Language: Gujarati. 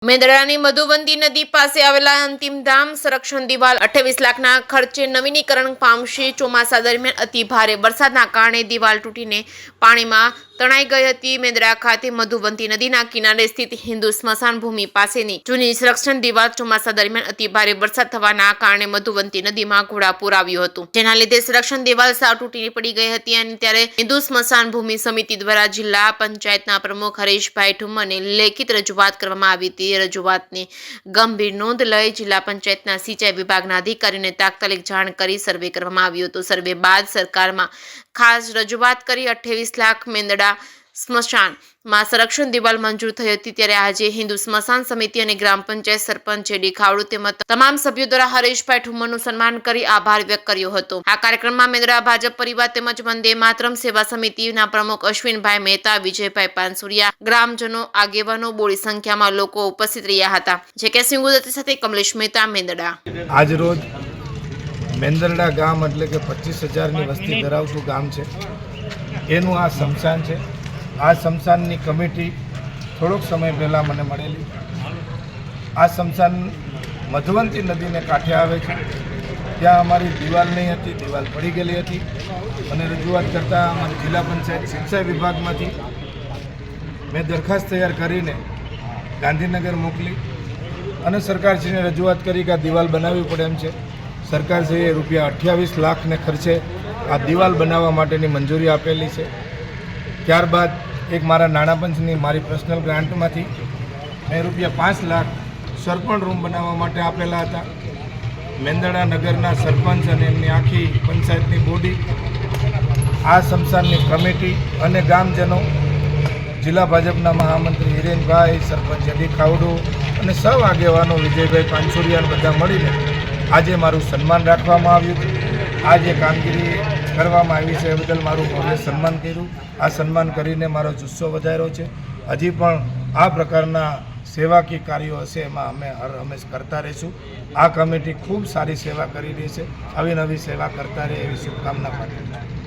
મેંદરડાની મધુવંતી નદી પાસે આવેલા અંતિમ ધામ સંરક્ષણ દિવાલ 28 લાખના ખર્ચે નવીનીકરણ પામશે। ચોમાસા દરમિયાન અતિ ભારે વરસાદના કારણે દિવાલ તૂટીને પાણીમાં તણાઈ ગઈ હતી। મેંદરડા ખાતે મધુવંતી નદીના કિનારે સ્થિત હિન્દુ સ્મશાન ભૂમિ પાસેની જૂની સંરક્ષણ દિવાલ ચોમાસા દરમિયાન અતિ ભારે વરસાદ થવાના કારણે મધુવંતી નદીમાં ઘોડાપૂર આવ્યું હતું, જેના લીધે સંરક્ષણ દિવાલ સાવ તૂટી પડી ગઈ હતી। અને ત્યારે હિન્દુ સ્મશાન ભૂમિ સમિતિ દ્વારા જિલ્લા પંચાયતના પ્રમુખ હરેશભાઈ ઠુમ્મરને લેખિત રજૂઆત કરવામાં આવી હતી। રજૂઆતની ગંભીર નોંધ લઈ જિલ્લા પંચાયતના સિંચાઈ વિભાગના અધિકારીને તાત્કાલિક જાણ કરી સર્વે કરવામાં આવ્યો હતો। સર્વે બાદ સરકારમાં ખાસ રજૂઆત કરી 28 લાખ મેંદરડા સ્મશાનમાં સંરક્ષણ દિવાલ મંજૂર થઈ હતી। ત્યારે આજે હિન્દુ સ્મશાન સમિતિ અને ગ્રામ પંચાયત સરપંચ જેડી ખાવડુ તેમજ તમામ સભ્યો દ્વારા હરેશભાઈ ઠુમ્મરનું સન્માન કરી આભાર વ્યક્ત કર્યો હતો। આ કાર્યક્રમમાં મેંદરડા ભાજપ પરિવાર તેમજ વંદે માતરમ સેવા સમિતિના પ્રમુખ અશ્વિનભાઈ મહેતા, વિજયભાઈ પાનસુરિયા, ગ્રામજનો, આગેવાનો, બોડી સંખ્યામાં લોકો ઉપસ્થિત રહ્યા હતા। જે કે સિંગુદત્તી સાથે કમલેશ મહેતા, મેંદરડા। આજ રોજ મેંદરડા ગામ એટલે કે 25,000ની વસ્તી ધરાવતું ગામ છે, એનું આ સ્મશાન છે। આ સ્મશાનની કમિટી થોડોક સમય પહેલાં મને મળેલી। આ સ્મશાન મધુવંતી નદીને કાંઠે આવે છે, ત્યાં અમારી દિવાલ નહીં હતી, દિવાલ પડી ગયેલી હતી અને રજૂઆત કરતાં અમારી જિલ્લા પંચાયત સિંચાઈ વિભાગમાંથી મેં દરખાસ્ત તૈયાર કરીને ગાંધીનગર મોકલી અને સરકારશ્રીને રજૂઆત કરી કે આ દિવાલ બનાવવી પડે એમ છે। સરકારશ્રીએ રૂપિયા 28 લાખને ખર્ચે આ દિવાલ બનાવવા માટેની મંજૂરી આપેલી છે। ત્યારબાદ એક મારા નાણાં પંચની મારી પર્સનલ ગ્રાન્ટમાંથી મેં રૂપિયા 5 લાખ સરપંચ રૂમ બનાવવા માટે આપેલા હતા। મેંદરડા નગરના સરપંચ અને એમની આખી પંચાયતની બોડી, આ સ્મશાનની કમિટી અને ગામજનો, જિલ્લા ભાજપના મહામંત્રી હિરેનભાઈ, સરપંચ જેડી ખાવડુ અને સૌ આગેવાનો વિજયભાઈ પાનસુરિયા બધા મળીને આજે મારું સન્માન રાખવામાં આવ્યું। આ જે કામગીરી કરવામાં આવી છે એ બદલ મારું ભવ્ય સન્માન કર્યું। આ સન્માન કરીને મારો જુસ્સો વધાર્યો છે। હજી પણ આ પ્રકારના સેવાકીય કાર્યો હશે એમાં અમે હર હંમેશ કરતા રહીશું। આ કમિટી ખૂબ સારી સેવા કરી રહી છે, આવી નવી સેવા કરતા રહે એવી શુભકામના પાઠવું છું।